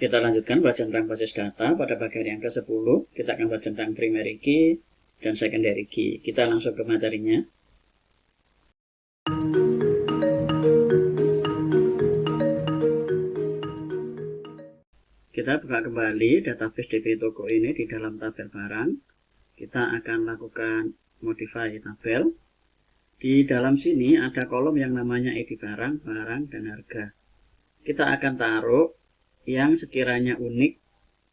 Kita lanjutkan belajar tentang basis data. Pada bagian yang ke-10 kita akan belajar tentang primary key dan secondary key. Kita langsung ke materinya. Kita buka kembali database DB Toko ini di dalam tabel barang. Kita akan lakukan modify tabel. Di dalam sini ada kolom yang namanya ID barang, barang, dan harga. Kita akan taruh yang sekiranya unik.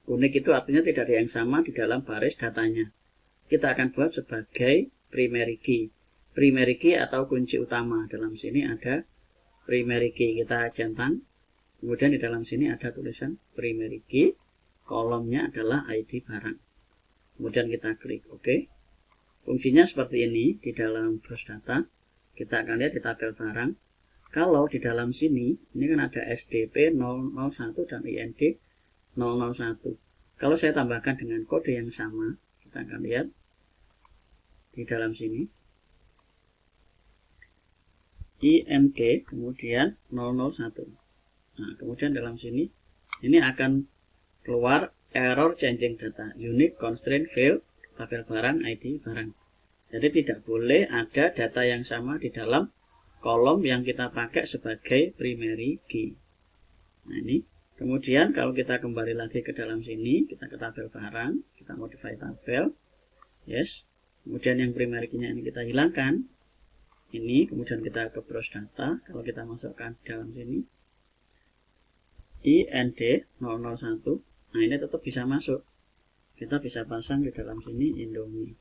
Unik itu artinya tidak ada yang sama di dalam baris datanya. Kita akan buat sebagai primary key. Primary key atau kunci utama. Dalam sini ada primary key. Kita centang. Kemudian di dalam sini ada tulisan primary key. Kolomnya adalah ID barang. Kemudian kita klik OK. Fungsinya seperti ini di dalam browse data. Kita akan lihat di tabel barang. Kalau di dalam sini, ini kan ada SDP 001 dan IND 001. Kalau saya tambahkan dengan kode yang sama, kita akan lihat di dalam sini. IND kemudian 001. Nah, kemudian dalam sini, ini akan keluar error changing data. Unique constraint failed, tabel barang, ID barang. Jadi tidak boleh ada data yang sama di dalam kolom yang kita pakai sebagai primary key. Nah ini, kemudian kalau kita kembali lagi ke dalam sini, kita ke tabel barang, kita modify tabel, yes. Kemudian yang primary key-nya ini kita hilangkan. Ini, kemudian kita ke browse data, kalau kita masukkan dalam sini, IND 001, nah ini tetap bisa masuk. Kita bisa pasang di dalam sini Indomie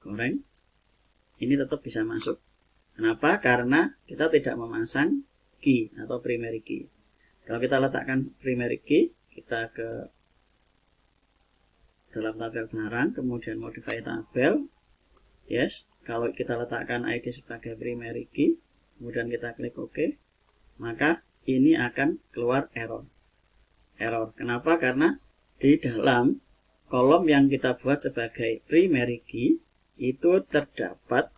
goreng, ini tetap bisa masuk. Kenapa? Karena kita tidak memasang key atau primary key. Kalau kita letakkan primary key, kita ke dalam tabel barang, kemudian modify tabel. Yes, kalau kita letakkan ID sebagai primary key, kemudian kita klik OK, maka ini akan keluar error. Kenapa? Karena di dalam kolom yang kita buat sebagai primary key itu terdapat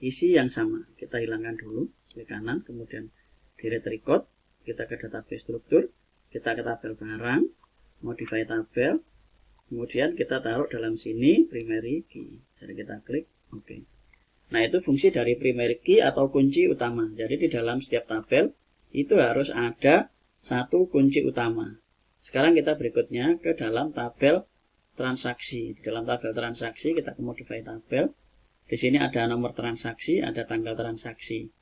isi yang sama. Kita hilangkan dulu, klik kanan, kemudian delete record, kita ke database struktur, kita ke tabel barang, modify tabel, kemudian kita taruh dalam sini primary key. Jadi kita klik OK. Nah itu fungsi dari primary key atau kunci utama. Jadi di dalam setiap tabel itu harus ada satu kunci utama. Sekarang kita berikutnya ke dalam tabel transaksi. Di dalam tabel transaksi kita ke modify tabel. Di sini ada nomor transaksi, ada tanggal transaksi.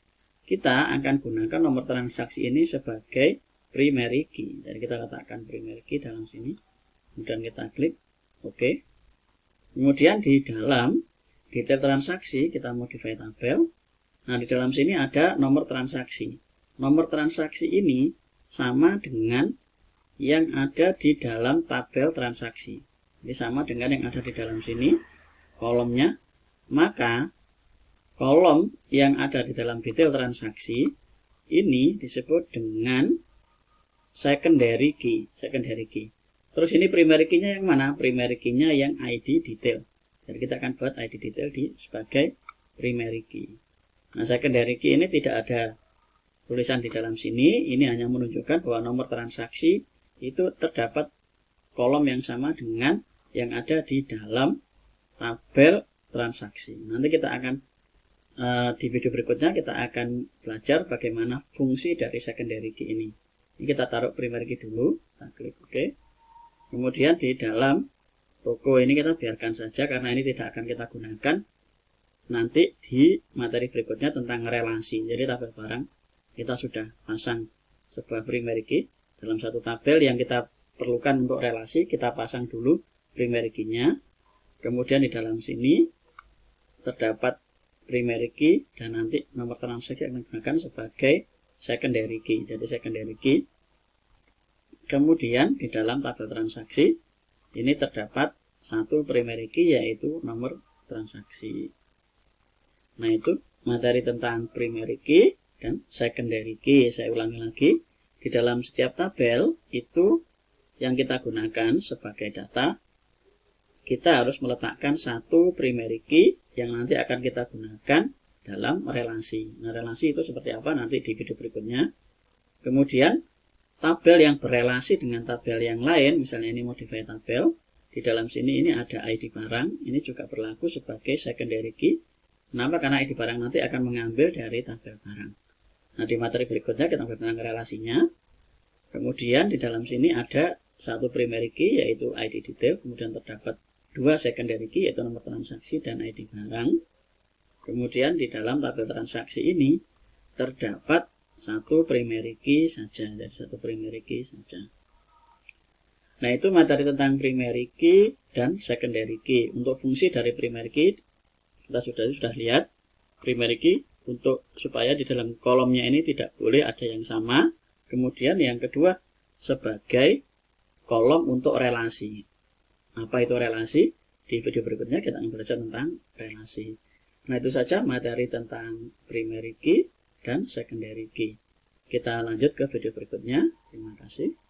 Kita akan gunakan nomor transaksi ini sebagai primary key. Jadi kita letakkan primary key dalam sini. Kemudian kita klik OK. Kemudian di dalam detail transaksi kita modify tabel. Nah di dalam sini ada nomor transaksi. Nomor transaksi ini sama dengan yang ada di dalam tabel transaksi. Ini sama dengan yang ada di dalam sini kolomnya. Maka kolom yang ada di dalam detail transaksi ini disebut dengan secondary key. Terus ini primary key-nya yang mana? Primary key-nya yang ID detail. Jadi kita akan buat ID detail sebagai primary key. Nah secondary key ini tidak ada tulisan di dalam sini. Ini hanya menunjukkan bahwa nomor transaksi itu terdapat kolom yang sama dengan yang ada di dalam tabel transaksi. Nanti kita akan di video berikutnya kita akan belajar bagaimana fungsi dari secondary key ini. Ini kita taruh primary key dulu, kita klik OK. Kemudian di dalam toko ini kita biarkan saja karena ini tidak akan kita gunakan nanti di materi berikutnya tentang relasi. Jadi tabel barang kita sudah pasang sebuah primary key dalam satu tabel yang kita perlukan untuk relasi, kita pasang dulu primary key-nya. Kemudian di dalam sini terdapat primary key dan nanti nomor transaksi akan digunakan sebagai secondary key. Jadi secondary key. Kemudian di dalam tabel transaksi ini terdapat satu primary key yaitu nomor transaksi. Nah itu materi tentang primary key dan secondary key. Saya ulangi lagi, di dalam setiap tabel itu yang kita gunakan sebagai data, kita harus meletakkan satu primary key yang nanti akan kita gunakan dalam relasi. Nah relasi itu seperti apa nanti di video berikutnya. Kemudian tabel yang berelasi dengan tabel yang lain, misalnya ini modify tabel, di dalam sini ini ada ID barang, ini juga berlaku sebagai secondary key. Kenapa? Karena ID barang nanti akan mengambil dari tabel barang. Nah, di materi berikutnya kita akan tentang relasinya. Kemudian di dalam sini ada satu primary key yaitu ID detail, kemudian terdapat dua secondary key yaitu nomor transaksi dan ID barang. Kemudian di dalam tabel transaksi ini terdapat satu primary key saja, dari satu primary key saja. Nah, itu materi tentang primary key dan secondary key. Untuk fungsi dari primary key kita sudah lihat. Primary key untuk supaya di dalam kolomnya ini tidak boleh ada yang sama. Kemudian yang kedua sebagai kolom untuk relasi. Apa itu relasi? Di video berikutnya kita akan belajar tentang relasi. Nah, itu saja materi tentang primary key dan secondary key. Kita lanjut ke video berikutnya. Terima kasih.